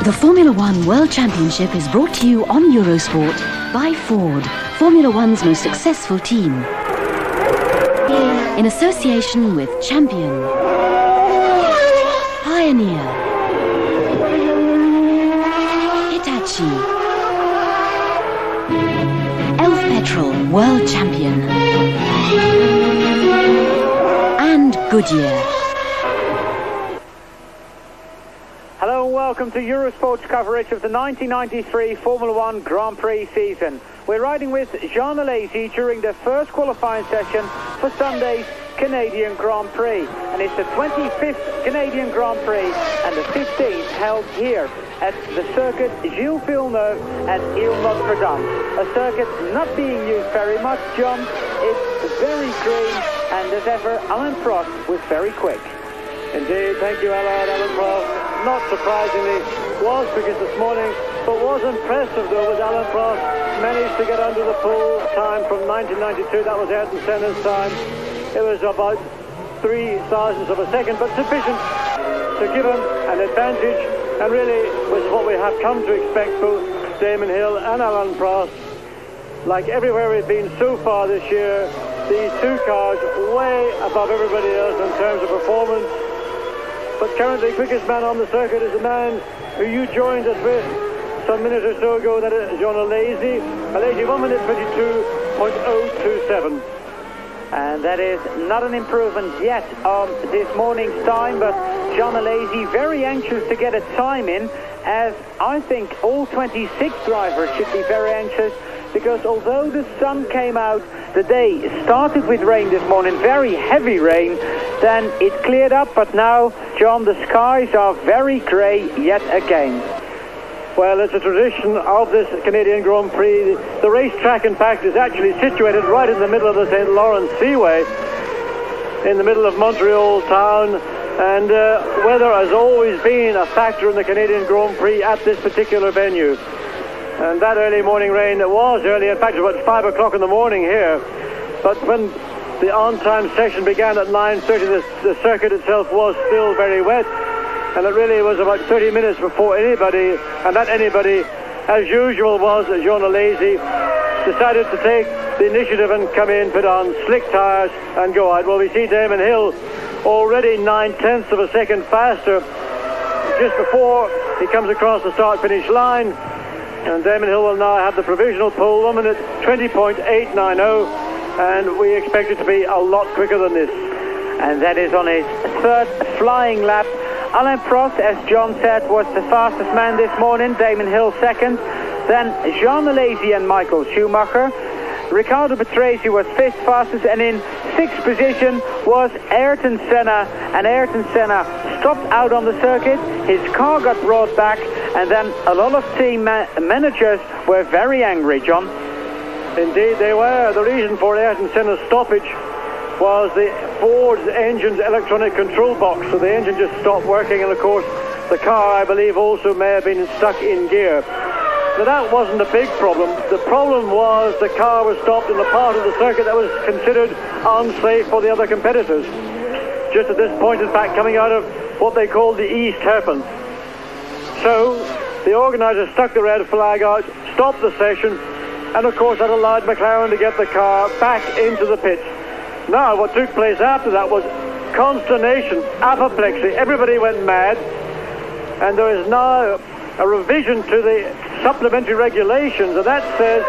The Formula One World Championship is brought to you on Eurosport by Ford, Formula One's most successful team. In association with Champion, Pioneer, Hitachi, Elf Petrol World Champion, and Goodyear. Hello and welcome to Eurosport's coverage of the 1993 Formula One Grand Prix season. We're riding with Jean Alesi during the first qualifying session for Sunday's Canadian Grand Prix. And it's the 25th Canadian Grand Prix and the 15th held here at the circuit Gilles Villeneuve at Ile-Notre-Dame. A circuit not being used very much, John. It's very green, and as ever, Alain Prost was very quick. Indeed, thank you, Alain Prost. Not surprisingly, was quickest this morning, but was impressive though with Alain Prost. Managed to get under the pole time from 1992, that was Ayrton Senna's time. It was about 3 thousandths of a second, but sufficient to give him an advantage, and really was what we have come to expect both Damon Hill and Alain Prost. Like everywhere we've been so far this year, these two cars way above everybody else in terms of performance. But currently quickest man on the circuit is the man who you joined us with some minutes or so ago, that is Jean Alesi. Alesi 1 minute 22.027. And that is not an improvement yet on this morning's time, but Jean Alesi very anxious to get a time in, as I think all 26 drivers should be very anxious, because although the sun came out, the day started with rain this morning, very heavy rain, then it cleared up, but now, John, the skies are very grey yet again. Well, it's a tradition of this Canadian Grand Prix. The racetrack, in fact, is actually situated right in the middle of the St. Lawrence Seaway, in the middle of Montreal town, and weather has always been a factor in the Canadian Grand Prix at this particular venue. And that early morning rain, it was early, in fact it was about 5 o'clock in the morning here, but when the on-time session began at 9:30, the circuit itself was still very wet, and it really was about 30 minutes before anybody, and that anybody, as usual, was Jean Alesi, decided to take the initiative and come in, put on slick tyres and go out. Well, we see Damon Hill already 9/10ths of a second faster just before he comes across the start-finish line. And Damon Hill will now have the provisional pole, 1 minute 20.890, and we expect it to be a lot quicker than this. And that is on his third flying lap. Alain Prost, as John said, was the fastest man this morning, Damon Hill second, then Jean Alesi and Michael Schumacher. Riccardo Patrese was 5th fastest, and in 6th position was Ayrton Senna, and Ayrton Senna stopped out on the circuit, his car got brought back, and then a lot of team managers were very angry, John. Indeed they were. The reason for Ayrton Senna's stoppage was the Ford's engine's electronic control box, so the engine just stopped working, and of course the car, I believe, also may have been stuck in gear. Now that wasn't a big problem. The problem was the car was stopped in the part of the circuit that was considered unsafe for the other competitors. Just at this point, in fact, coming out of what they called the East Hairpin. So the organisers stuck the red flag out, stopped the session, and of course that allowed McLaren to get the car back into the pits. Now what took place after that was consternation, apoplexy. Everybody went mad, and there is now a revision to the supplementary regulations, and that says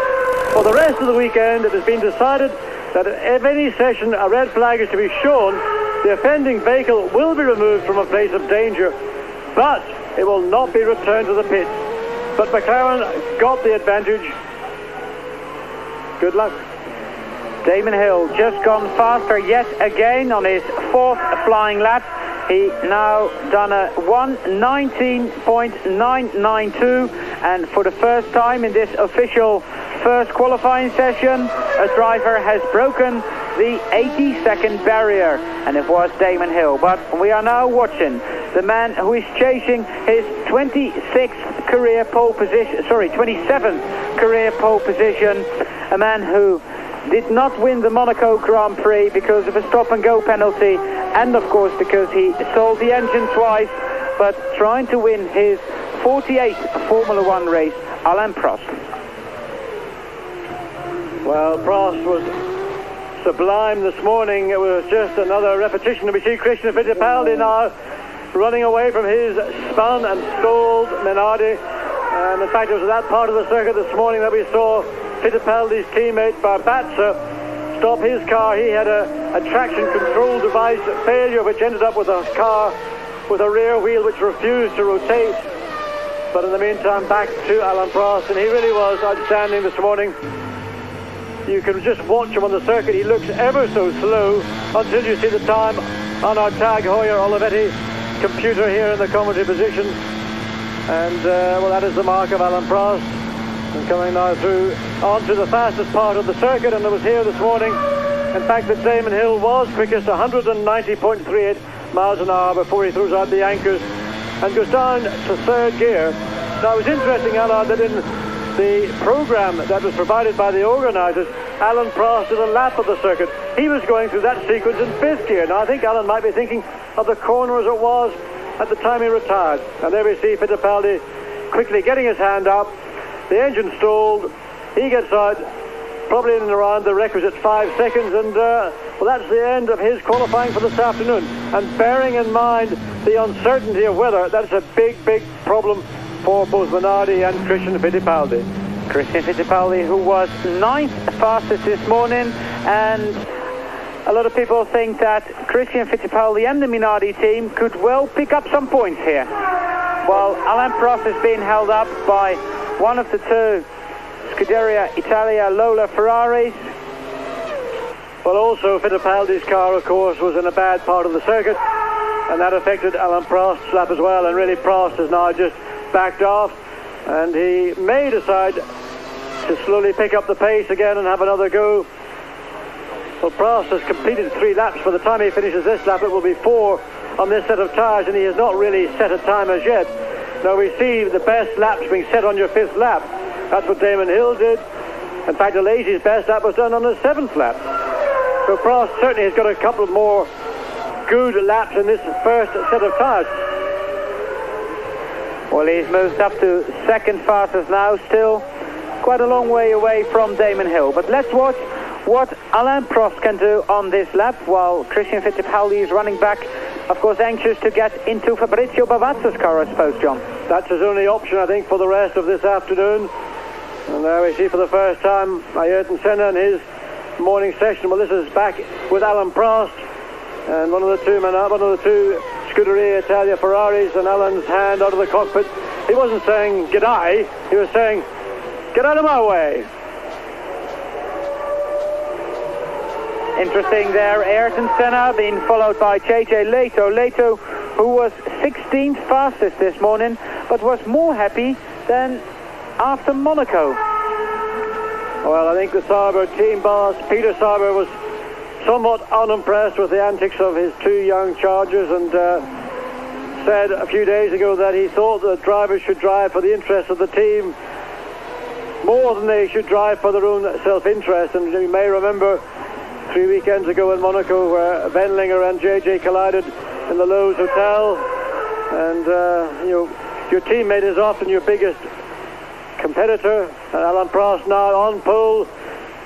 for the rest of the weekend it has been decided that if any session a red flag is to be shown, the offending vehicle will be removed from a place of danger, but it will not be returned to the pits. But McLaren got the advantage. Good luck. Damon Hill just gone faster yet again on his 4th flying lap. He now done a 1:19.992, and for the first time in this official first qualifying session, a driver has broken the 80-second barrier, and it was Damon Hill. But we are now watching the man who is chasing his 27th career pole position, a man who did not win the Monaco Grand Prix because of a stop-and-go penalty, and of course because he sold the engine twice, but trying to win his 48th Formula One race, Alain Prost. Well, Prost was sublime this morning. It was just another repetition. We see Christian Fittipaldi now running away from his spun and stalled Minardi. And in fact, it was that part of the circuit this morning that we saw Fittipaldi's teammate Barbazza stop his car. He had a traction control device failure, which ended up with a car with a rear wheel which refused to rotate. But in the meantime, back to Alain Prost, and he really was outstanding this morning. You can just watch him on the circuit. He looks ever so slow until you see the time on our Tag Heuer Olivetti computer here in the commentary position. And well, that is the mark of Alain Prost. And coming now through onto the fastest part of the circuit, and it was here this morning. In fact, the Damon Hill was quickest, 190.38 miles an hour before he throws out the anchors and goes down to third gear. Now, it was interesting, Alain, that in the program that was provided by the organisers, Alain Prost did a lap of the circuit. He was going through that sequence in fifth gear. Now, I think Alain might be thinking of the corner as it was at the time he retired. And there we see Fittipaldi quickly getting his hand up. The engine stalled. He gets out, probably in and around the requisite 5 seconds. And, well, that's the end of his qualifying for this afternoon. And bearing in mind the uncertainty of weather, that's a big, big problem for both Minardi and Christian Fittipaldi. Christian Fittipaldi, who was 9th fastest this morning, and a lot of people think that Christian Fittipaldi and the Minardi team could well pick up some points here. Well, Alain Prost is being held up by one of the two Scuderia Italia Lola Ferraris. Well, also Fittipaldi's car, of course, was in a bad part of the circuit, and that affected Alain Prost's lap as well. And really, Prost is now just backed off, and he may decide to slowly pick up the pace again and have another go. Well, Prost has completed 3 laps. By the time he finishes this lap, it will be 4 on this set of tyres, and he has not really set a time as yet. Now, we see the best laps being set on your 5th lap. That's what Damon Hill did. In fact, Alesi's best lap was done on his 7th lap. So Prost certainly has got a couple more good laps in this first set of tyres. Well, he's moved up to 2nd fastest now, still quite a long way away from Damon Hill. But let's watch what Alain Prost can do on this lap, while Christian Fittipaldi is running back, of course anxious to get into Fabrizio Bavazza's car, I suppose, John. That's his only option, I think, for the rest of this afternoon. And there we see for the first time Ayrton Senna in his morning session. Well, this is back with Alain Prost, and one of the two Scuderia Italia Ferraris, and Alain's hand out of the cockpit. He wasn't saying "G'day," he was saying "Get out of my way." Interesting there, Ayrton Senna being followed by JJ Leto. Leto, who was 16th fastest this morning, but was more happy than after Monaco. Well, I think the Sauber team boss, Peter Sauber, was somewhat unimpressed with the antics of his 2 young chargers, and said a few days ago that he thought that drivers should drive for the interest of the team more than they should drive for their own self-interest. And you may remember 3 weekends ago in Monaco where Wendlinger and JJ collided in the Lowe's Hotel, and your teammate is often your biggest competitor. And Alain Prost now on pole,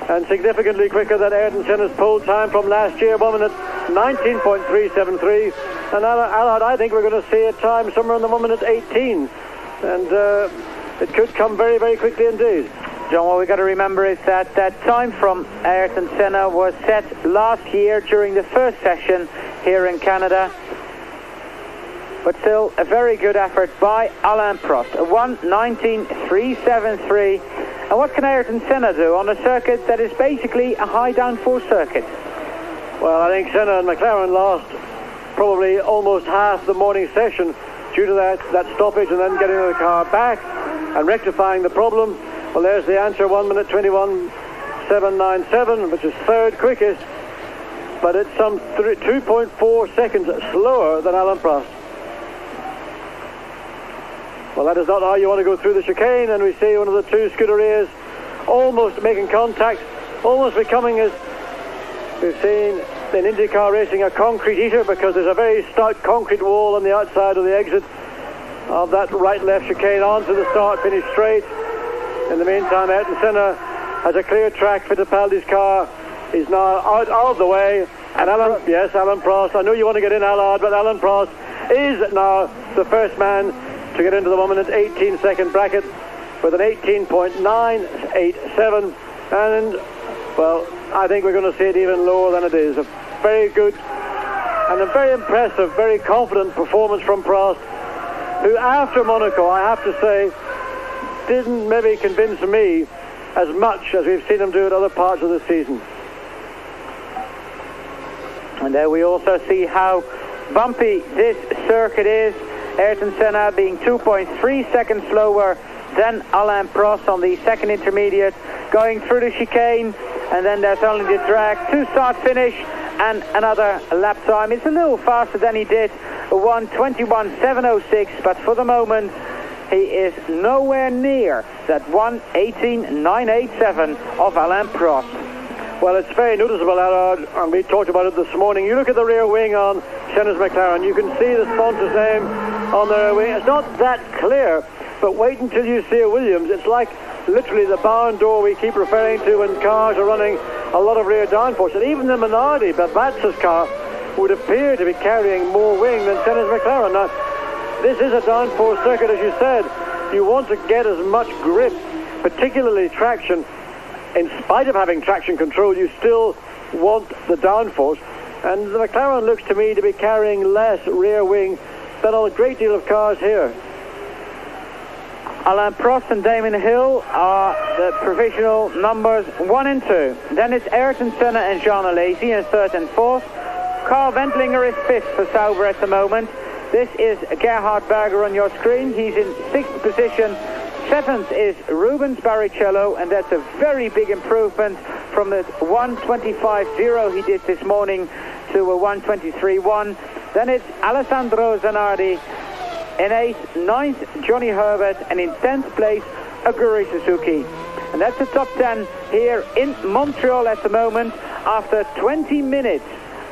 and significantly quicker than Ayrton Senna's pole time from last year, 1 minute 19.373. And Alain, I think we're going to see a time somewhere in the 1 minute 18, and it could come very, very quickly indeed. John, what we've got to remember is that that time from Ayrton Senna was set last year during the first session here in Canada. But still, a very good effort by Alain Prost. A 1:19.373. And what can Ayrton Senna do on a circuit that is basically a high downforce circuit? Well, I think Senna and McLaren lost probably almost half the morning session due to that stoppage, and then getting the car back and rectifying the problem. Well, there's the answer, 1 minute 21.797, which is 3rd quickest, but it's some 2.4 seconds slower than Alain Prost. Well, that is not how you want to go through the chicane, and we see one of the 2 Scuderias almost making contact, almost becoming, as we've seen in IndyCar racing, a concrete eater, because there's a very stout concrete wall on the outside of the exit. of that right-left chicane onto the start, finish straight. In the meantime, Ayrton Senna has a clear track. Fittipaldi's car is now out of the way. And Alain Prost. I know you want to get in, Allard, but Alain Prost is now the first man to get into the 1 minute 18-second bracket with an 18.987. And, well, I think we're going to see it even lower than it is. A very good and a very impressive, very confident performance from Prost, who after Monaco, I have to say, didn't maybe convince me as much as we've seen him do at other parts of the season. And there we also see how bumpy this circuit is. Ayrton Senna being 2.3 seconds slower than Alain Prost on the second intermediate, going through the chicane, and then there's only the drag to start finish and another lap time. It's a little faster than he did, 1:21.706, but for the moment he is nowhere near that 1:18.987 of Alain Prost. Well, it's very noticeable, Allard, and we talked about it this morning. You look at the rear wing on Senna's McLaren, you can see the sponsor's name on the rear wing. It's not that clear, but wait until you see a Williams. It's like literally the barn door we keep referring to when cars are running a lot of rear downforce. And even the Minardi, Babatza's car, would appear to be carrying more wing than Senna's McLaren. Now, this is a downforce circuit, as you said. You want to get as much grip, particularly traction. In spite of having traction control, you still want the downforce. And the McLaren looks to me to be carrying less rear wing than on a great deal of cars here. Alain Prost and Damon Hill are the provisional numbers 1 and 2. Then it's Ayrton Senna and Jean Alesi in 3rd and 4th. Karl Wendlinger is 5th for Sauber at the moment. This is Gerhard Berger on your screen. He's in 6th position. 7th is Rubens Barrichello, and that's a very big improvement from the 1:25.0 he did this morning to a 1:23.1. Then it's Alessandro Zanardi in 8th, 9th Johnny Herbert, and in 10th place Aguri Suzuki. And that's the top 10 here in Montreal at the moment after 20 minutes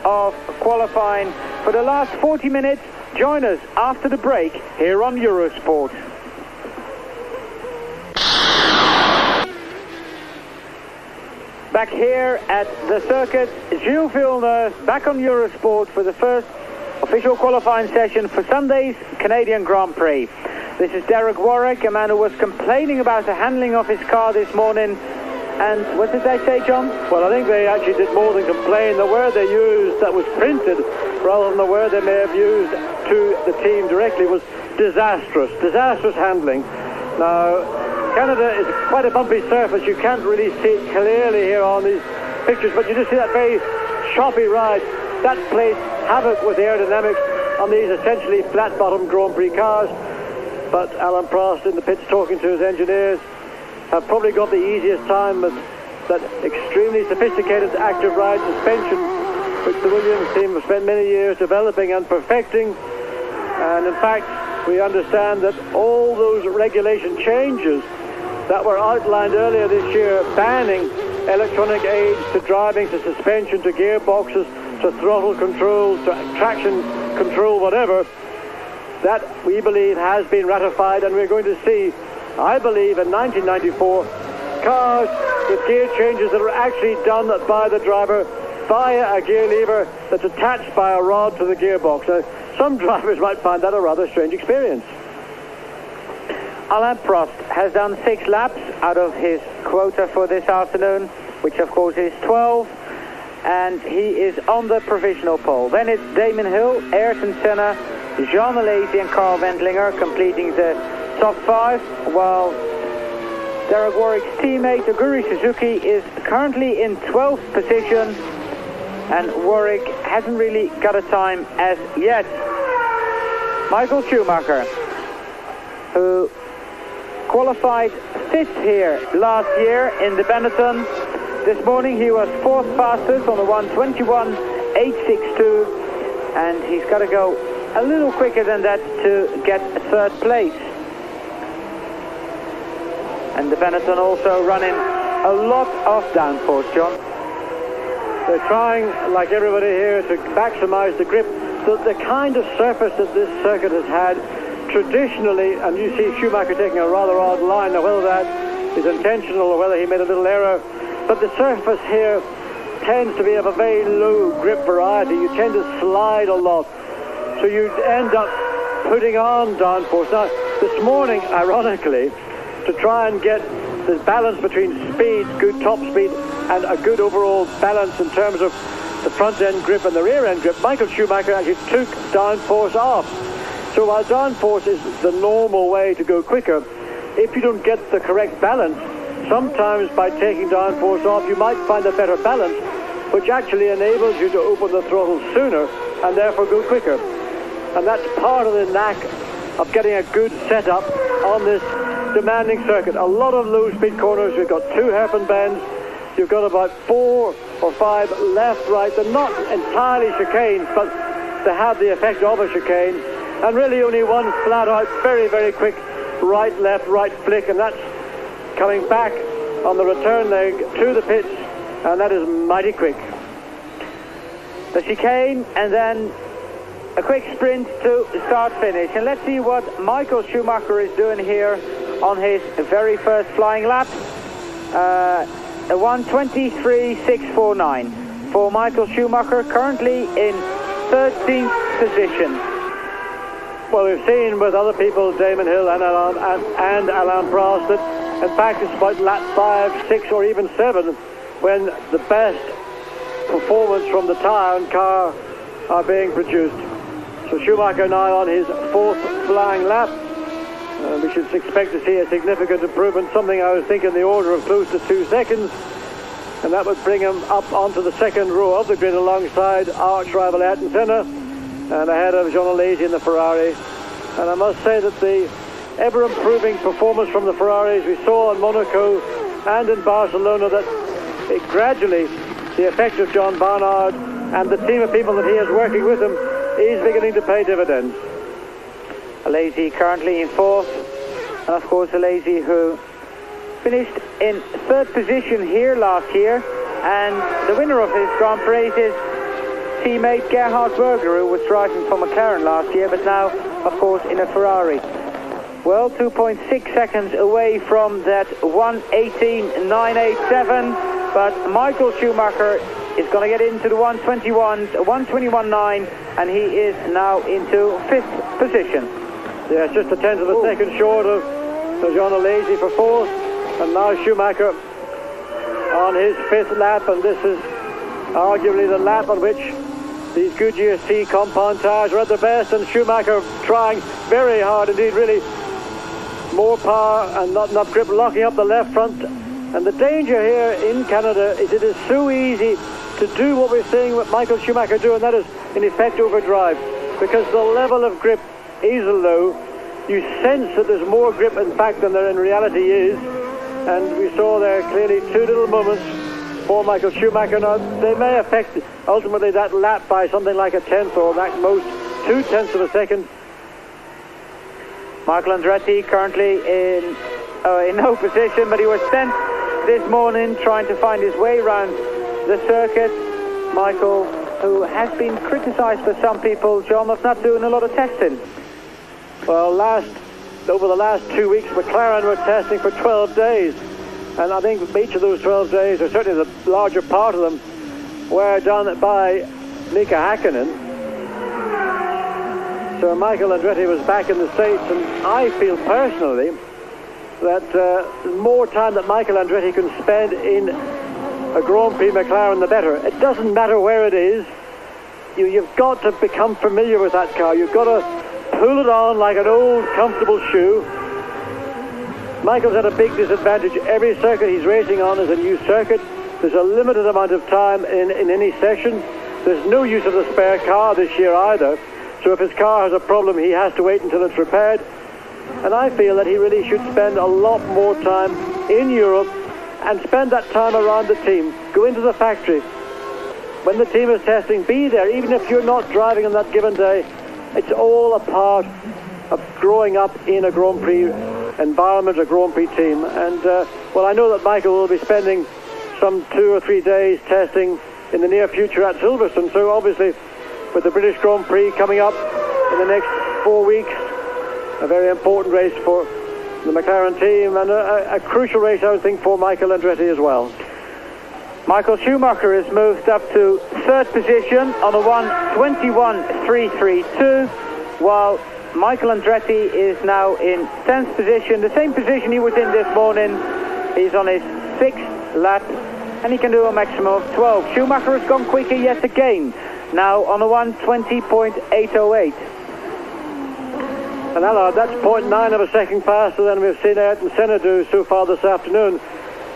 of qualifying. For the last 40 minutes, join us after the break here on Eurosport. Back here at the circuit, Gilles Villeneuve back on Eurosport for the first official qualifying session for Sunday's Canadian Grand Prix. This is Derek Warwick, a man who was complaining about the handling of his car this morning. And what did they say, John? Well, I think they actually did more than complain. The word they used that was printed, rather than the word they may have used to the team directly, was disastrous. Disastrous handling. Now, Canada is quite a bumpy surface. You can't really see it clearly here on these pictures, but you just see that very choppy ride. That plays havoc with the aerodynamics on these essentially flat-bottom Grand Prix cars. But Alain Prost in the pits talking to his engineers have probably got the easiest time with that extremely sophisticated active ride suspension, which the Williams team have spent many years developing and perfecting. And in fact, we understand that all those regulation changes that were outlined earlier this year, banning electronic aids to driving, to suspension, to gearboxes, to throttle controls, to traction control, whatever, that we believe has been ratified, and we're going to see, I believe, in 1994, cars with gear changes that are actually done by the driver via a gear lever that's attached by a rod to the gearbox. Now, some drivers might find that a rather strange experience. Alain Prost has done 6 laps out of his quota for this afternoon, which of course is 12, and he is on the provisional pole. Then it's Damon Hill, Ayrton Senna, Jean Alesi and Karl Wendlinger completing the top 5, while Derek Warwick's teammate Aguri Suzuki is currently in 12th position, and Warwick hasn't really got a time as yet. Michael Schumacher, who qualified 5th here last year in the Benetton. This morning he was 4th fastest on the 1:21.862, and he's got to go a little quicker than that to get 3rd place. And the Benetton also running a lot of downforce, John. They're trying, like everybody here, to maximize the grip. The kind of surface that this circuit has had traditionally, and you see Schumacher taking a rather odd line, now whether that is intentional or whether he made a little error, but the surface here tends to be of a very low grip variety. You tend to slide a lot, so you end up putting on downforce. Now, this morning, ironically, to try and get the balance between speed, good top speed, and a good overall balance in terms of the front end grip and the rear end grip, Michael Schumacher actually took downforce off. So while downforce is the normal way to go quicker, if you don't get the correct balance, sometimes by taking downforce off, you might find a better balance, which actually enables you to open the throttle sooner and therefore go quicker. And that's part of the knack of getting a good setup on this demanding circuit. A lot of low-speed corners. You've got 2 hairpin bends. You've got about 4 or 5 left, right. They're not entirely chicanes, but they have the effect of a chicane. And really only one flat-out, very, very quick right, left, right flick, and that's coming back on the return leg to the pits, and that is mighty quick. The chicane, and then a quick sprint to start-finish. And let's see what Michael Schumacher is doing here on his very first flying lap. A 1:23.649 for Michael Schumacher, currently in 13th position. Well, we've seen with other people, Damon Hill and Alain Prost, that in fact it's about lap 5, 6 or even 7 when the best performance from the tyre and car are being produced. So Schumacher now on his 4th flying lap. We should expect to see a significant improvement, something I was thinking the order of close to 2 seconds, and that would bring him up onto the 2nd row of the grid alongside arch rival Ayrton Senna and ahead of Jean Alesi in the Ferrari. And I must say that the ever-improving performance from the Ferraris we saw in Monaco and in Barcelona, that gradually the effect of John Barnard and the team of people that he has working with him is beginning to pay dividends. Alesi currently in 4th, and of course Alesi, who finished in 3rd position here last year, and the winner of his Grand Prix is his teammate Gerhard Berger, who was driving for McLaren last year, but now of course in a Ferrari. Well, 2.6 seconds away from that 1:18.987, but Michael Schumacher is going to get into the 1:21.9, and he is now into 5th position. Yeah, just a tenth of a second short of Jean Alesi for 4th, and now Schumacher on his 5th lap, and this is arguably the lap on which these Goodyear C compound tyres are at their best, and Schumacher trying very hard indeed, really more power and not enough grip, locking up the left front. And the danger here in Canada is it is so easy to do what we're seeing with Michael Schumacher do, and that is in effect overdrive, because the level of grip is low. You sense that there's more grip in fact than there in reality is, and we saw there clearly 2 little moments for Michael Schumacher. Now they may affect ultimately that lap by something like a tenth or at most 2/10 of a second. Michael Andretti currently in no position, but he was sent this morning trying to find his way around the circuit. Michael, who has been criticised by some people, John, of not doing a lot of testing. Well, over the last 2 weeks, McLaren were testing for 12 days. And I think each of those 12 days, or certainly the larger part of them, were done by Mika Hakkinen. So Michael Andretti was back in the States, and I feel personally that the more time that Michael Andretti can spend in a Grand Prix McLaren, the better. It doesn't matter where it is. You've got to become familiar with that car. You've got to pull it on like an old comfortable shoe. Michael's had a big disadvantage. Every circuit he's racing on is a new circuit. There's a limited amount of time in any session. There's no use of the spare car this year either. So if his car has a problem, he has to wait until it's repaired. And I feel that he really should spend a lot more time in Europe and spend that time around the team. Go into the factory. When the team is testing, be there, even if you're not driving on that given day. It's all a part of growing up in a Grand Prix environment, a Grand Prix team. And, well, I know that Michael will be spending some 2 or 3 days testing in the near future at Silverstone. So obviously, with the British Grand Prix coming up in the next 4 weeks, a very important race for the McLaren team, and a crucial race, I would think, for Michael Andretti as well. Michael Schumacher has moved up to third position on a 1:21.332, while Michael Andretti is now in 10th position, the same position he was in this morning. He's on his 6th lap, and he can do a maximum of 12. Schumacher has gone quicker yet again, now on a 1:20.808. And Allard, that's 0.9 of a second faster than we've seen Ayrton Senna do so far this afternoon.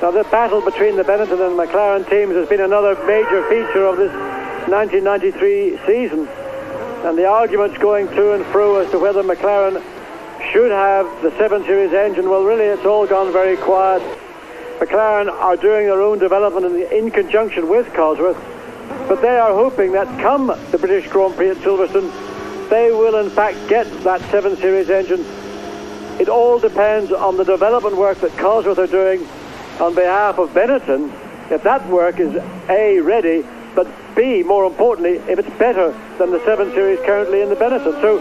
Now, the battle between the Benetton and McLaren teams has been another major feature of this 1993 season. And the arguments going to and fro as to whether McLaren should have the 7 Series engine, well, really, it's all gone very quiet. McLaren are doing their own development in conjunction with Cosworth, but they are hoping that come the British Grand Prix at Silverstone, they will in fact get that 7 Series engine. It all depends on the development work that Cosworth are doing on behalf of Benetton. If that work is A, ready, but B, more importantly, if it's better than the 7 Series currently in the Benetton. So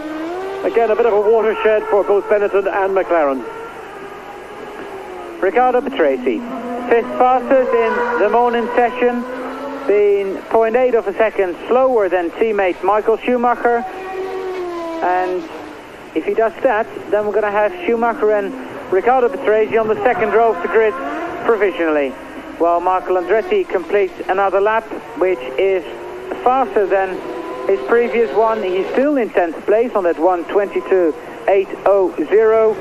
again, a bit of a watershed for both Benetton and McLaren. Riccardo Patrese, 5th fastest in the morning session, being 0.8 of a second slower than teammate Michael Schumacher. And if he does that, then we're going to have Schumacher and Riccardo Patrese on the second row of the grid provisionally, while Michael Andretti completes another lap, which is faster than his previous one. He's still in 10th place on that 1:22.800,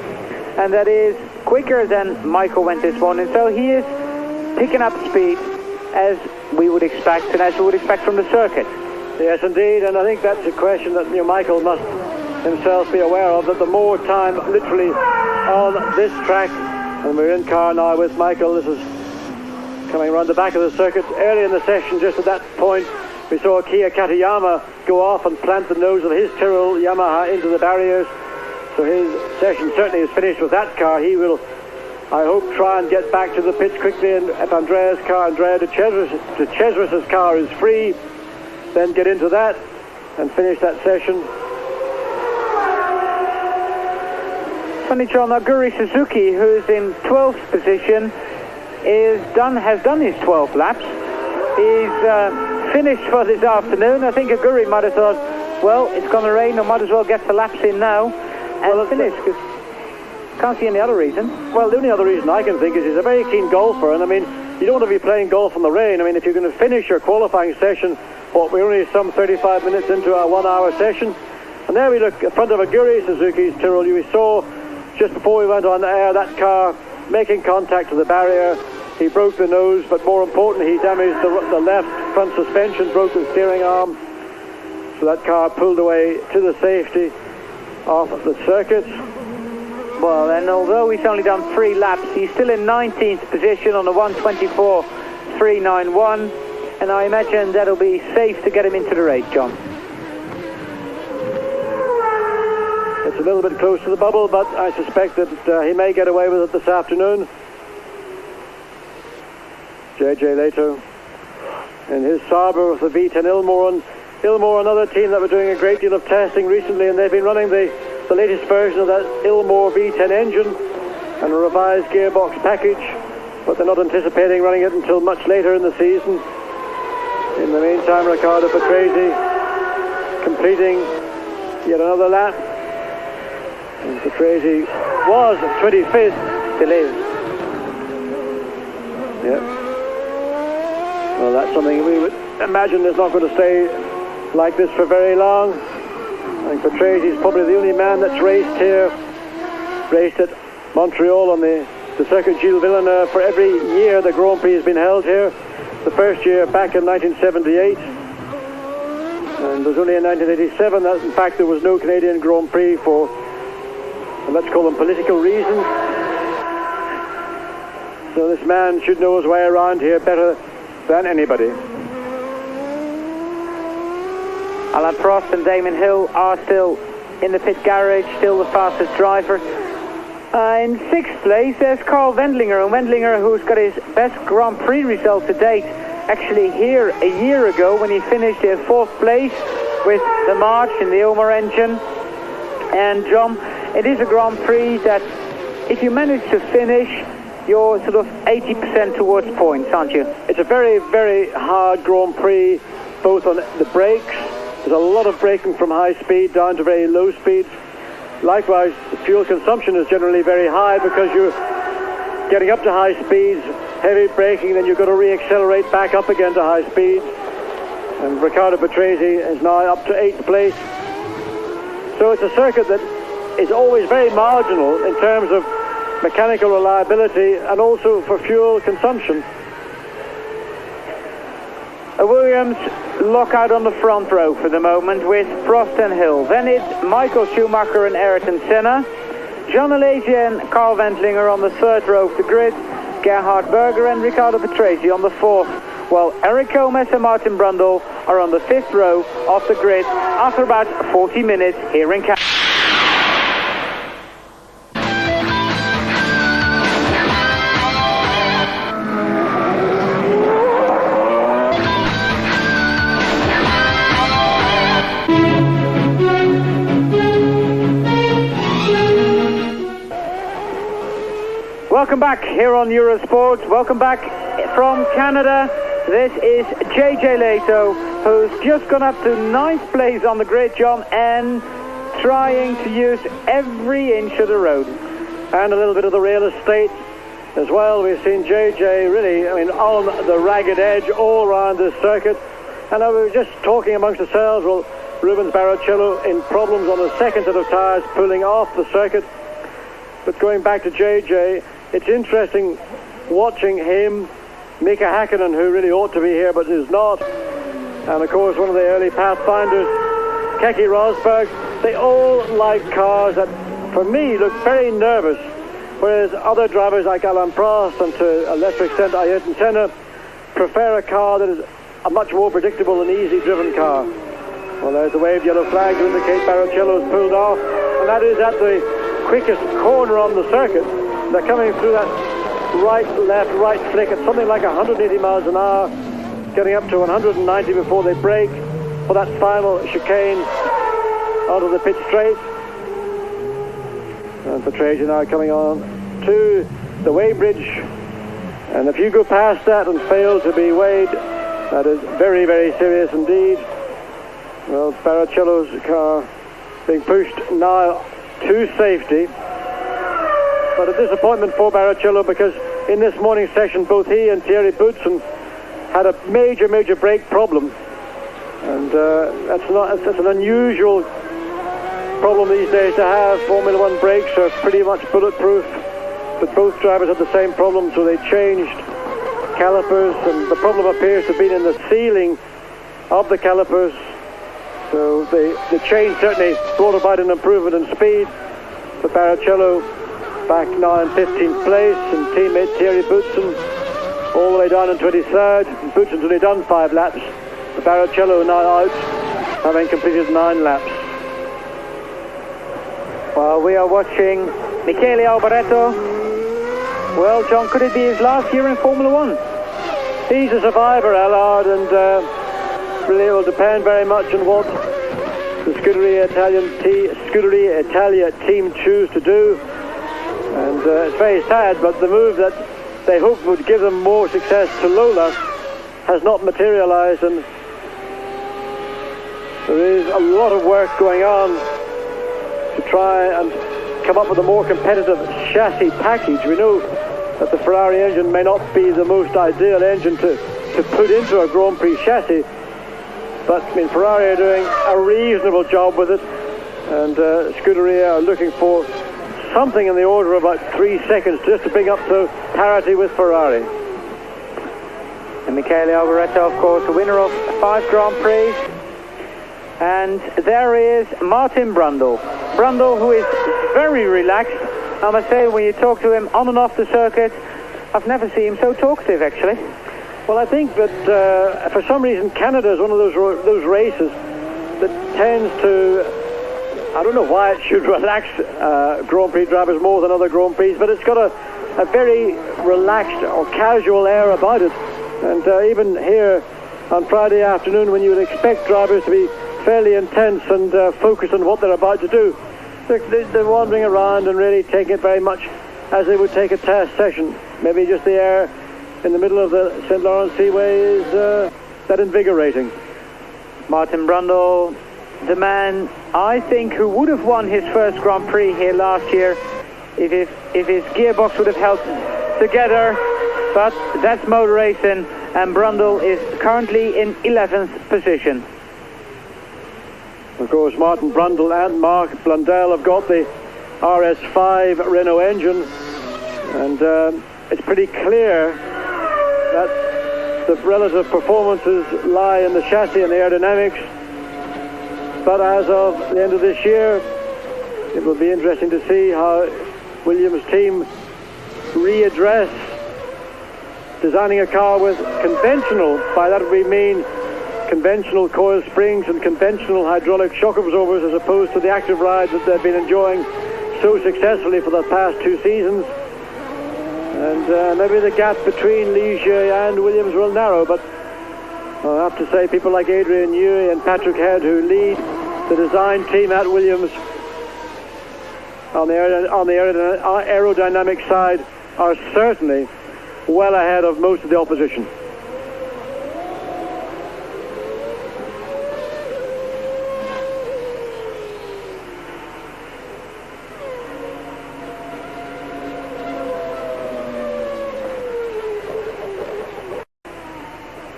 and that is quicker than Michael went this morning. So he is picking up speed, as we would expect, and as we would expect from the circuit. Yes, indeed, and I think that's a question that Michael must himself be aware of, that the more time literally on this track, and we're in car now with Michael, this is coming around the back of the circuit. Early in the session, just at that point, we saw Kia Katayama go off and plant the nose of his Tyrrell Yamaha into the barriers. So his session certainly is finished with that car. He will, I hope, try and get back to the pits quickly, and if Andrea de Cesar's car is free, then get into that and finish that session. Funny, John, Aguri Suzuki, who's in 12th position, has done his 12 laps. He's finished for this afternoon. I think Aguri might have thought, well, it's going to rain, I might as well get the laps in now and finish, because can't see any other reason. Well, the only other reason I can think is he's a very keen golfer, and I mean, you don't want to be playing golf in the rain. I mean, if you're going to finish your qualifying session, we're only some 35 minutes into a 1 hour session, and there we look in front of Aguri Suzuki's Tyrrell. We saw just before we went on air that car making contact with the barrier. He broke the nose, but more importantly, he damaged the left front suspension, broke the steering arm. So that car pulled away to the safety of the circuit. Well, and although he's only done 3 laps, he's still in 19th position on the 1:24.391, and I imagine that'll be safe to get him into the race, John. It's a little bit close to the bubble, but I suspect that he may get away with it this afternoon. JJ Leto in his Sauber with the V10 Ilmor, and Ilmor, another team that were doing a great deal of testing recently, and they've been running the latest version of that Ilmor V10 engine and a revised gearbox package, but they're not anticipating running it until much later in the season. In the meantime, Riccardo Patrese completing yet another lap, and Patrese was 25th, still is. Yeah. Well, that's something we would imagine is not going to stay like this for very long. I think Patrese is probably the only man that's raced here, raced at Montreal on the Circuit Gilles Villeneuve for every year the Grand Prix has been held here. The first year back in 1978, and it was only in 1987 that in fact there was no Canadian Grand Prix for, let's call them, political reasons. So this man should know his way around here better than anybody. Alain Prost and Damon Hill are still in the pit garage, still the fastest driver. In 6th place there's Carl Wendlinger, and Wendlinger, who's got his best Grand Prix result to date, actually here a year ago when he finished in 4th place with the March in the Ilmor engine. And John, it is a Grand Prix that if you manage to finish, you're sort of 80% towards points, aren't you? It's a very, very hard Grand Prix, both on the brakes. There's a lot of braking from high speed down to very low speeds. Likewise, the fuel consumption is generally very high because you're getting up to high speeds, heavy braking, then you've got to re-accelerate back up again to high speeds. And Riccardo Patrese is now up to 8th place. So it's a circuit that is always very marginal in terms of mechanical reliability and also for fuel consumption. A Williams lockout on the front row for the moment with Prost and Hill. Then it's Michael Schumacher and Ayrton Senna. Jean Alesi and Carl Wendlinger on the third row of the grid. Gerhard Berger and Riccardo Patrese on the fourth. While Eric Gomez and Martin Brundle are on the fifth row of the grid after about 40 minutes here in Canada. Welcome back here on Eurosport. Welcome back from Canada. This is JJ Leto, who's just gone up to 9th place on the grid, John, and trying to use every inch of the road. And a little bit of the real estate as well. We've seen JJ really, on the ragged edge all around this circuit. And we were just talking amongst ourselves, well, Rubens Barrichello in problems on the second set of tyres, pulling off the circuit. But going back to JJ, it's interesting watching him, Mika Hakkinen, who really ought to be here but is not, and of course one of the early pathfinders, Keke Rosberg. They all like cars that, for me, look very nervous, whereas other drivers like Alain Prost and to a lesser extent Ayrton Senna prefer a car that is a much more predictable and easy driven car. Well, there's the waved yellow flag to indicate Barrichello's pulled off, and that is at the quickest corner on the circuit. They're coming through that right, left, right flick at something like 180 miles an hour, getting up to 190 before they brake for that final chicane onto the pit straight. And Patrese now coming on to the weighbridge, and if you go past that and fail to be weighed, that is very, very serious indeed. Well, Barrichello's car being pushed now to safety. But a disappointment for Barrichello because in this morning's session both he and Thierry Boutsen had a major, major brake problem. And that's an unusual problem these days to have. Formula One brakes are pretty much bulletproof, but both drivers had the same problem, so they changed calipers, and the problem appears to have been in the sealing of the calipers. So the change certainly brought about an improvement in speed. But Barrichello back now in 15th place, and teammate Thierry Boutsen all the way down in 23rd. Boutsen's only done 5 laps. But Barrichello now out, having completed 9 laps. Well, we are watching Michele Alboreto. Well, John, could it be his last year in Formula One? He's a survivor, Allard, and really it will depend very much on what the Scuderia Italia team choose to do. And it's very sad, but the move that they hoped would give them more success to Lola has not materialized, and there is a lot of work going on to try and come up with a more competitive chassis package. We know that the Ferrari engine may not be the most ideal engine to put into a Grand Prix chassis, but Ferrari are doing a reasonable job with it, and Scuderia are looking for something in the order of about 3 seconds just to bring up to parity with Ferrari. And Michele Alboreto, of course, the winner of 5 Grand Prix. And there is Martin Brundle. Brundle, who is very relaxed. I must say, when you talk to him on and off the circuit, I've never seen him so talkative, actually. Well, I think that for some reason Canada is one of those races that tends to, I don't know why it should relax Grand Prix drivers more than other Grand Prix, but it's got a very relaxed or casual air about it. And even here on Friday afternoon, when you would expect drivers to be fairly intense and focused on what they're about to do, They're wandering around and really taking it very much as they would take a test session. Maybe just the air in the middle of the St. Lawrence Seaway is that invigorating. Martin Brundle, the man, I think, who would have won his first Grand Prix here last year if his gearbox would have held together, but that's motor racing, and Brundle is currently in 11th position. Of course, Martin Brundle and Mark Blundell have got the RS5 Renault engine, and it's pretty clear that the relative performances lie in the chassis and the aerodynamics. But as of the end of this year, it will be interesting to see how Williams' team readdress designing a car with conventional, by that we mean conventional coil springs and conventional hydraulic shock absorbers, as opposed to the active ride that they've been enjoying so successfully for the past 2 seasons. And maybe the gap between Ligier and Williams will narrow, but I have to say people like Adrian Newey and Patrick Head, who lead the design team at Williams on the aerodynamic side, are certainly well ahead of most of the opposition.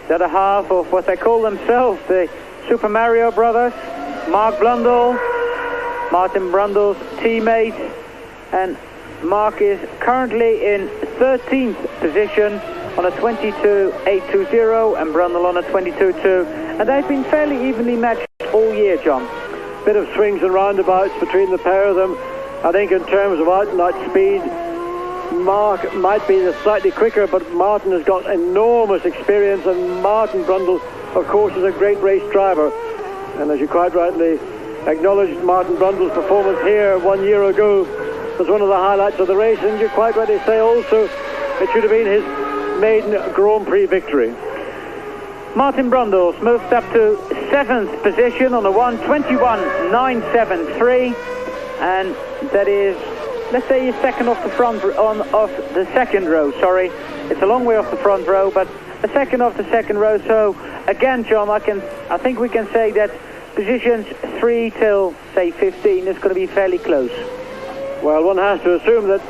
The other half of what they call themselves, the Super Mario Brothers, Mark Blundell, Martin Brundle's teammate, and Mark is currently in 13th position on a 22.820 and Brundle on a 22.2, and they've been fairly evenly matched all year, John. Bit of swings and roundabouts between the pair of them. I think in terms of out-and-out speed, Mark might be the slightly quicker, but Martin has got enormous experience, and Martin Brundle, of course, is a great race driver. And as you quite rightly acknowledged, Martin Brundle's performance here 1 year ago was one of the highlights of the race, and you quite rightly say also it should have been his maiden Grand Prix victory. Martin Brundle moved up to 7th position on a 1:21.973, and that is, let's say, he's second off the front off the second row. Sorry, it's a long way off the front row, but a second off the second row. So again, John, I think we can say that positions 3 till say 15 is going to be fairly close. Well, one has to assume that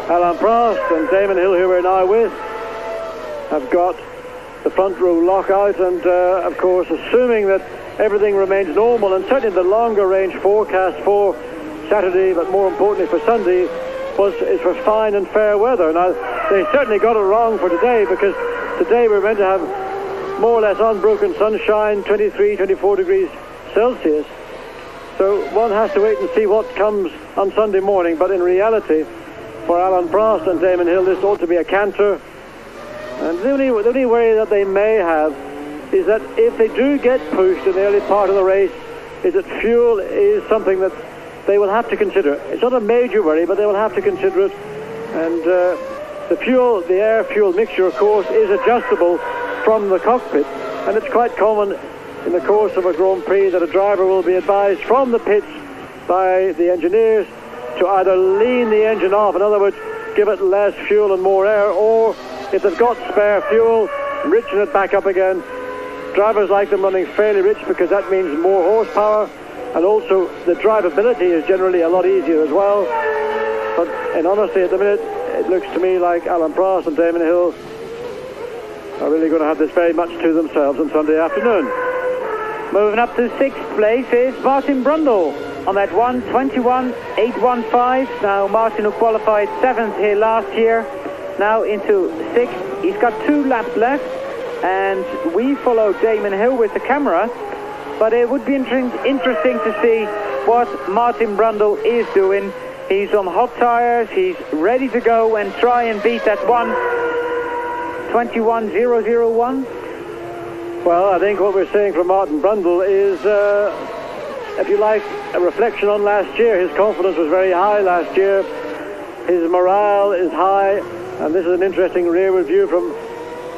Alain Prost and Damon Hill, who we're now with, have got the front row lockout, and of course, assuming that everything remains normal, and certainly the longer range forecast for Saturday, but more importantly for Sunday, is for fine and fair weather. Now, they certainly got it wrong for today, because today we're meant to have more or less unbroken sunshine, 23, 24 degrees Celsius. So one has to wait and see what comes on Sunday morning. But in reality, for Alain Prost and Damon Hill, this ought to be a canter. And the only worry that they may have is that if they do get pushed in the early part of the race, is that fuel is something that they will have to consider. It's not a major worry, but they will have to consider it. And the air-fuel mixture, of course, is adjustable from the cockpit. And it's quite common in the course of a Grand Prix that a driver will be advised from the pits by the engineers to either lean the engine off, in other words, give it less fuel and more air, or if they've got spare fuel, richen it back up again. Drivers like them running fairly rich because that means more horsepower, and also the drivability is generally a lot easier as well. But in honesty, at the minute, it looks to me like Alain Prost and Damon Hill are really going to have this very much to themselves on Sunday afternoon. Moving up to 6th place is Martin Brundle on that 1:21.815. Now Martin, who qualified 7th here last year, now into 6th. He's got 2 laps left, and we follow Damon Hill with the camera. But it would be interesting to see what Martin Brundle is doing. He's on hot tires, he's ready to go and try and beat that 1:21.001. Well, I think what we're seeing from Martin Brundle is, if you like, a reflection on last year. His confidence was very high last year. His morale is high, and this is an interesting rearward view from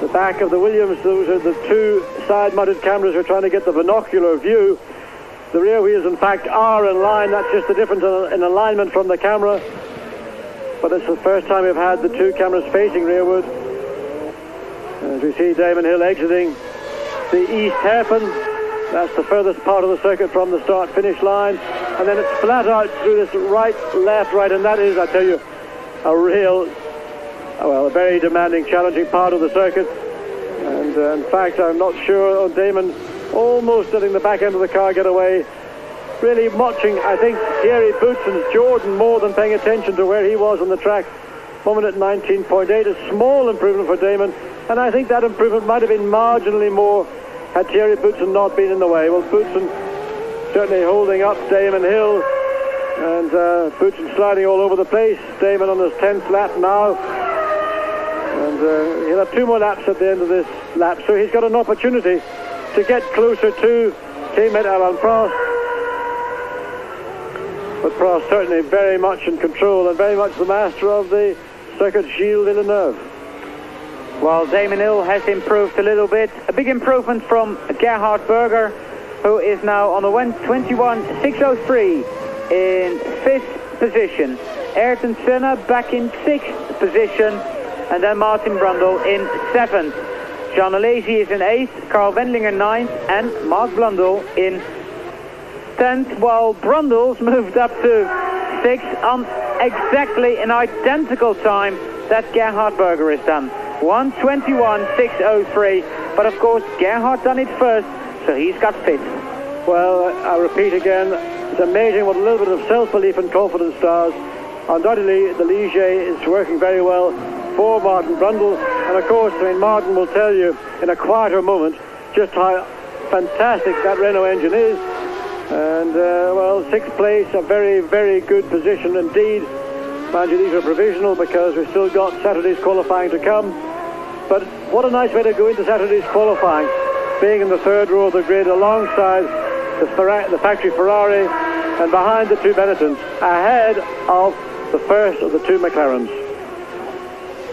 the back of the Williams. Those are the 2 side-mounted cameras who are trying to get the binocular view. The rear wheels, in fact, are in line. That's just the difference in alignment from the camera. But it's the first time we've had the two cameras facing rearward. As we see Damon Hill exiting the east hairpin. That's the furthest part of the circuit from the start-finish line. And then it's flat out through this right, left, right. And that is, I tell you, a real, well, a very demanding, challenging part of the circuit. And in fact, I'm not sure Damon almost letting the back end of the car get away. Really watching, I think, Thierry Boutsen's Jordan more than paying attention to where he was on the track. 1 minute 19.8, a small improvement for Damon. And I think that improvement might have been marginally more had Thierry Boutsen not been in the way. Well, Boutsen certainly holding up Damon Hill. And Boutsen sliding all over the place. Damon on his 10th lap now. And he'll have 2 more laps at the end of this lap. So he's got an opportunity to get closer to teammate Alain Prost. But Prost certainly very much in control and very much the master of the circuit, Gilles Villeneuve. Well, Damon Hill has improved a little bit. A big improvement from Gerhard Berger, who is now on the 1:21.603 in 5th position. Ayrton Senna back in 6th position. And then Martin Brundle in 7th. Jean Alesi is in 8th, Carl Wendlinger 9th, and Mark Blundell in 10th, while Brundle's moved up to 6th on exactly an identical time that Gerhard Berger has done. 1:21.603, but of course Gerhard done it first, so he's got 5th. Well, I repeat again, it's amazing what a little bit of self-belief and confidence does. Undoubtedly, the Ligier is working very well for Martin Brundle, and of course, I mean, Martin will tell you in a quieter moment just how fantastic that Renault engine is. And well, 6th place, a very, very good position indeed. Mind you, these are provisional because we've still got Saturday's qualifying to come. But what a nice way to go into Saturday's qualifying, being in the 3rd row of the grid alongside the factory Ferrari and behind the 2 Benettons, ahead of the first of the 2 McLarens.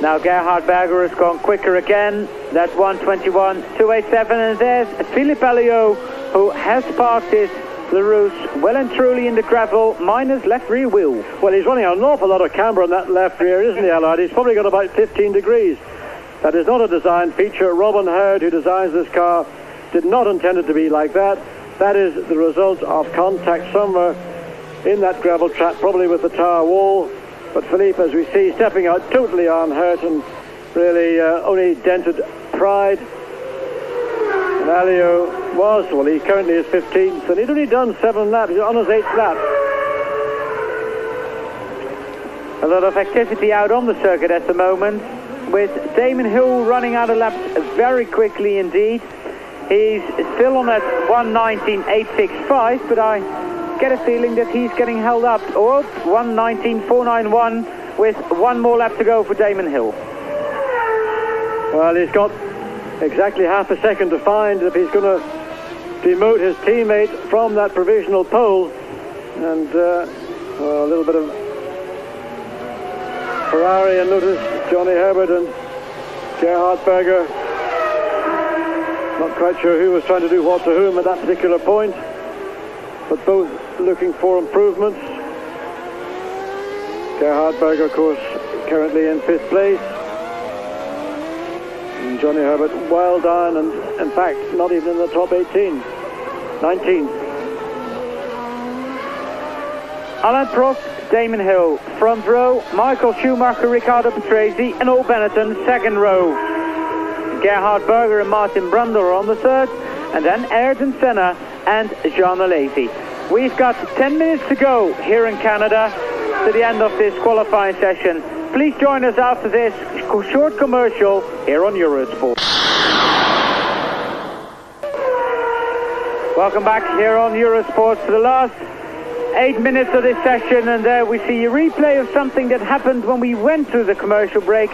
Now Gerhard Berger has gone quicker again. That's 1:21.287, and there's Philippe Alliot, who has parked his Larousse well and truly in the gravel, minus left rear wheel. Well, he's running an awful lot of camber on that left rear, isn't he, Allard? He's probably got about 15 degrees. That is not a design feature. Robin Hurd, who designs this car, did not intend it to be like that. That is the result of contact somewhere in that gravel trap, probably with the tower wall. But Philippe, as we see, stepping out totally unhurt and really only dented pride. And Alliot was, well, he currently is 15th, and he'd only done 7 laps. He's on his 8th lap. A lot of activity out on the circuit at the moment, with Damon Hill running out of laps very quickly indeed. He's still on that 1:19.865, but I get a feeling that he's getting held up. Oh, 1:19.491 with 1 more lap to go for Damon Hill. Well, he's got exactly half a second to find if he's going to demote his teammate from that provisional pole. And well, a little bit of Ferrari, and notice Johnny Herbert and Gerhard Berger. Not quite sure who was trying to do what to whom at that particular point, but both looking for improvements. Gerhard Berger, of course, currently in 5th place. And Johnny Herbert well down, and in fact not even in the top 18. 19th. Alain Prost, Damon Hill, front row, Michael Schumacher, Riccardo Patrese and all Benetton, 2nd row. Gerhard Berger and Martin Brundle are on the 3rd, and then Ayrton Senna and Jean Alesi. We've got 10 minutes to go here in Canada to the end of this qualifying session. Please join us after this short commercial here on Eurosport. Welcome back here on Eurosport for the last 8 minutes of this session, and there we see a replay of something that happened when we went through the commercial break.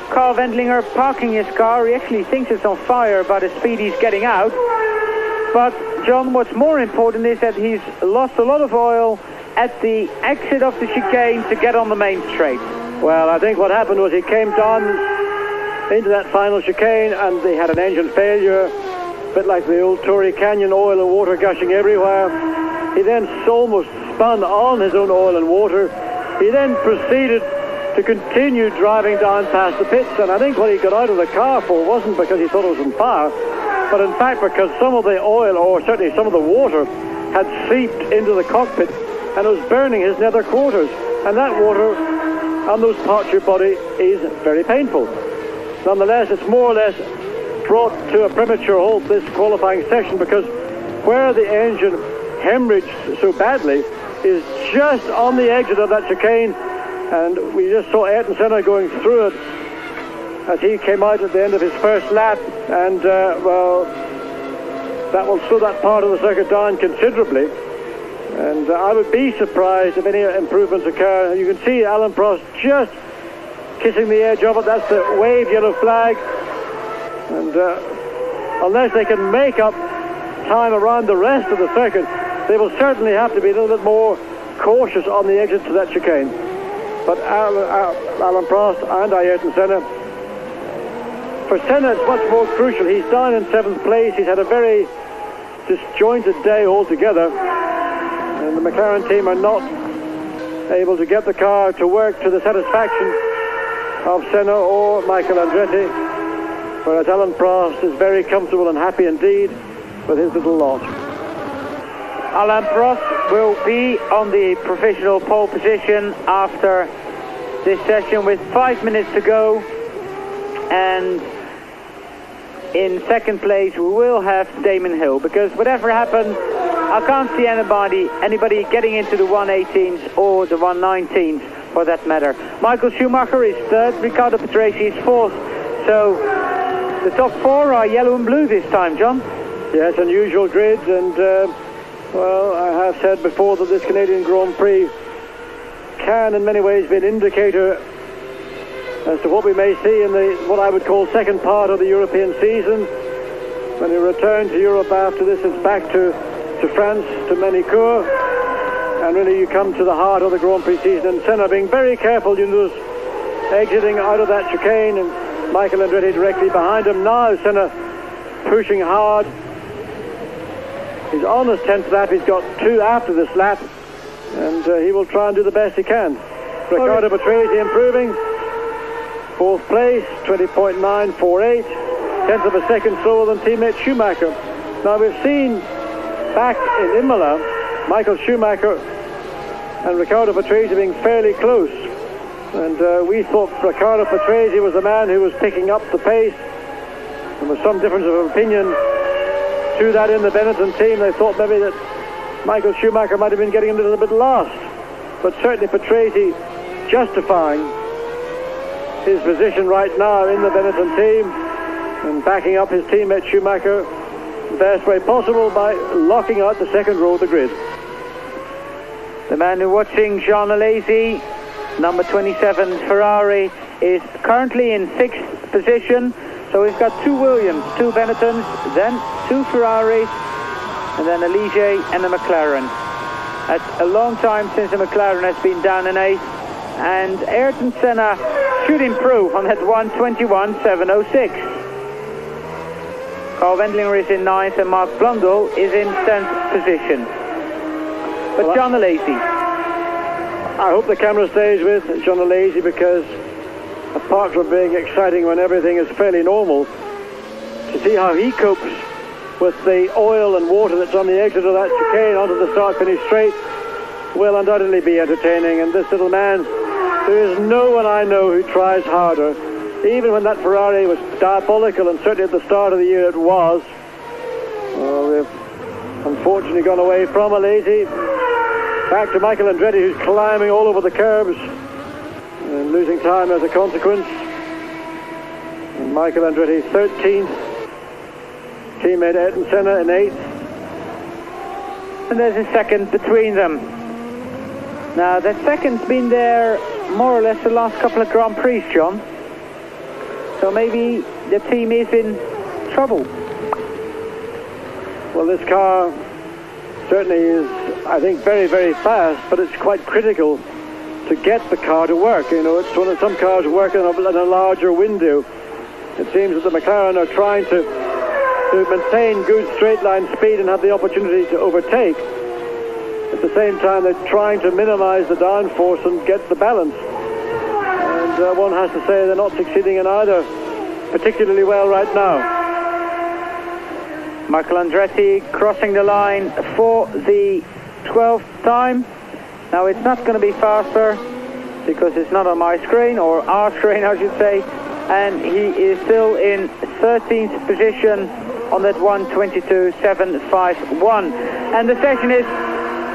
Carl Wendlinger parking his car. He actually thinks it's on fire by the speed he's getting out. But John, what's more important is that he's lost a lot of oil at the exit of the chicane to get on the main straight. Well, I think what happened was he came down into that final chicane and they had an engine failure, a bit like the old Torrey Canyon, oil and water gushing everywhere. He then almost spun on his own oil and water. He then proceeded to continue driving down past the pits, and I think what he got out of the car for wasn't because he thought it was on fire, but in fact because some of the oil, or certainly some of the water, had seeped into the cockpit and it was burning his nether quarters, and that water on those parts of your body is very painful. Nonetheless, it's more or less brought to a premature halt this qualifying session, because where the engine hemorrhaged so badly is just on the exit of that chicane, and we just saw Ayrton Senna going through it as he came out at the end of his first lap, and well, that will slow that part of the circuit down considerably, and I would be surprised if any improvements occur. You can see Alain Prost just kissing the edge of it. That's the wave yellow flag, and unless they can make up time around the rest of the circuit, they will certainly have to be a little bit more cautious on the exit to that chicane. But Alain Prost and Ayrton Senna, for Senna it's much more crucial. He's down in 7th place. He's had a very disjointed day altogether, and the McLaren team are not able to get the car to work to the satisfaction of Senna or Michael Andretti, whereas Alain Prost is very comfortable and happy indeed with his little lot. Alain Prost will be on the provisional pole position after this session with 5 minutes to go, and in second place we will have Damon Hill, because whatever happens, I can't see anybody getting into the 118s or the 119s for that matter. Michael Schumacher is third, Riccardo Patrese is fourth, so the top four are yellow and blue this time, John. Yes, unusual grids, and well, I have said before that this Canadian Grand Prix can in many ways be an indicator as to what we may see in the what I would call second part of the European season. When we return to Europe after this, it's back to France, to Manicourt, and really you come to the heart of the Grand Prix season. And Senna being very careful, you know, exiting out of that chicane, and Michael Andretti directly behind him. Now Senna pushing hard. He's on his 10th lap. He's got 2 after this lap, and he will try and do the best he can. Riccardo Patrese improving. 4th place, 20.948. 10th of a second slower than teammate Schumacher. Now we've seen back in Imola, Michael Schumacher and Riccardo Patrese being fairly close. And we thought Riccardo Patrese was the man who was picking up the pace. There was some difference of opinion to that in the Benetton team. They thought maybe that Michael Schumacher might have been getting a little bit lost, but certainly Patrese justifying his position right now in the Benetton team and backing up his teammate Schumacher the best way possible by locking out the second row of the grid. The man who's watching, Jean Alesi, number 27 Ferrari, is currently in 6th position. So we've got 2 Williams, 2 Benettons, then 2 Ferraris, and then a Ligier and a McLaren. That's a long time since the McLaren has been down in 8th, and Ayrton Senna should improve on that 1:21.706. Carl Wendlinger is in 9th, and Mark Blundell is in 10th position. But Jean Alesi, I hope the camera stays with Jean Alesi, because apart from being exciting when everything is fairly normal, to see how he copes with the oil and water that's on the exit of that chicane onto the start-finish straight will undoubtedly be entertaining. And this little man, there is no one I know who tries harder. Even when that Ferrari was diabolical, and certainly at the start of the year it was, we've unfortunately gone away from Alesi. Back to Michael Andretti, who's climbing all over the curbs and losing time as a consequence. And Michael Andretti 13th, teammate Ayrton Senna in 8th. And there's a second between them. Now that second's been there more or less the last couple of Grand Prix, John. So maybe the team is in trouble. Well, this car certainly is, I think, very, very fast, but it's quite critical to get the car to work. You know, it's one of some cars work in a larger window. It seems that the McLaren are trying to maintain good straight line speed and have the opportunity to overtake. At the same time, they're trying to minimize the downforce and get the balance. And one has to say they're not succeeding in either particularly well right now. Michael Andretti crossing the line for the 12th time. Now it's not going to be faster because it's not on my screen, or our screen I should say, and he is still in 13th position on that 1:22.751. And the session is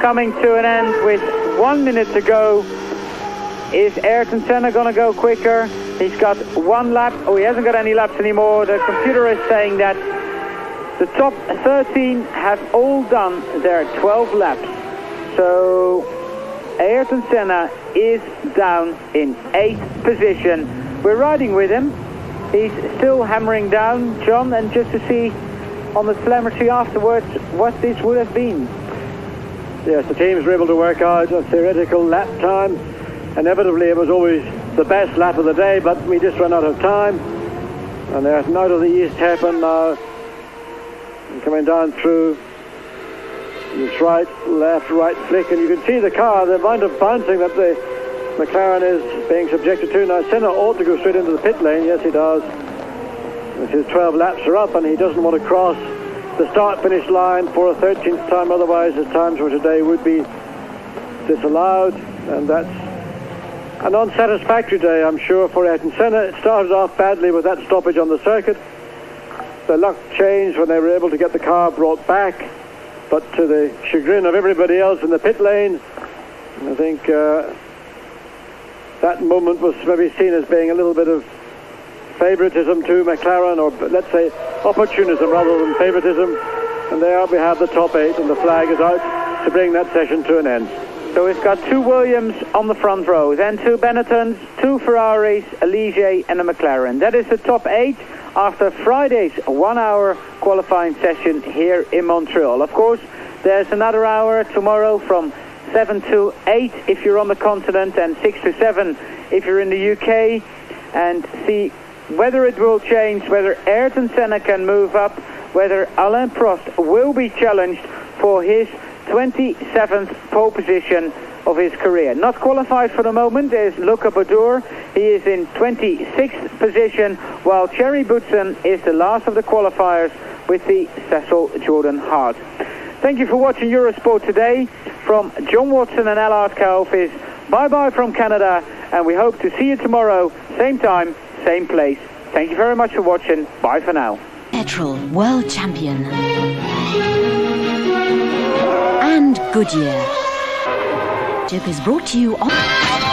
coming to an end with 1 minute to go. Is Ayrton Senna going to go quicker? He's got one lap. Oh, he hasn't got any laps anymore. The computer is saying that the top 13 have all done their 12 laps. So Ayrton Senna is down in 8th position. We're riding with him. He's still hammering down, John, and just to see on the telemetry afterwards what this would have been. Yes, the teams were able to work out a theoretical lap time. Inevitably, it was always the best lap of the day, but we just ran out of time. And they're out of the East hairpin now, coming down through this right, left, right flick, and you can see the car, the amount of bouncing that the McLaren is being subjected to. Now, Senna ought to go straight into the pit lane. Yes, he does. His 12 laps are up, and he doesn't want to cross the start-finish line for a 13th time. Otherwise, his times for today would be disallowed, and that's an unsatisfactory day, I'm sure, for Ayrton Senna. It started off badly with that stoppage on the circuit. The luck changed when they were able to get the car brought back, but to the chagrin of everybody else in the pit lane, I think that moment was maybe seen as being a little bit of favoritism to McLaren, or let's say opportunism rather than favoritism. And there we have the top 8, and the flag is out to bring that session to an end. So we've got 2 Williams on the front row, then 2 Benettons, 2 Ferraris, a Ligier and a McLaren. That is the top 8 after Friday's 1-hour qualifying session here in Montreal. Of course, there's another hour tomorrow from 7 to 8 if you're on the continent, and 6 to 7 if you're in the UK, and see whether it will change, whether Ayrton Senna can move up, whether Alain Prost will be challenged for his 27th pole position of his career. Not qualified for the moment is Luca Badour. He is in 26th position, while Thierry Boutsen is the last of the qualifiers with the Cecil Jordan Hart. Thank you for watching Eurosport today. From John Watson and Allard Kaufis, bye-bye from Canada, and we hope to see you tomorrow, same time, same place. Thank you very much for watching. Bye for now. Petrol World Champion. And Goodyear. Chip is brought to you on...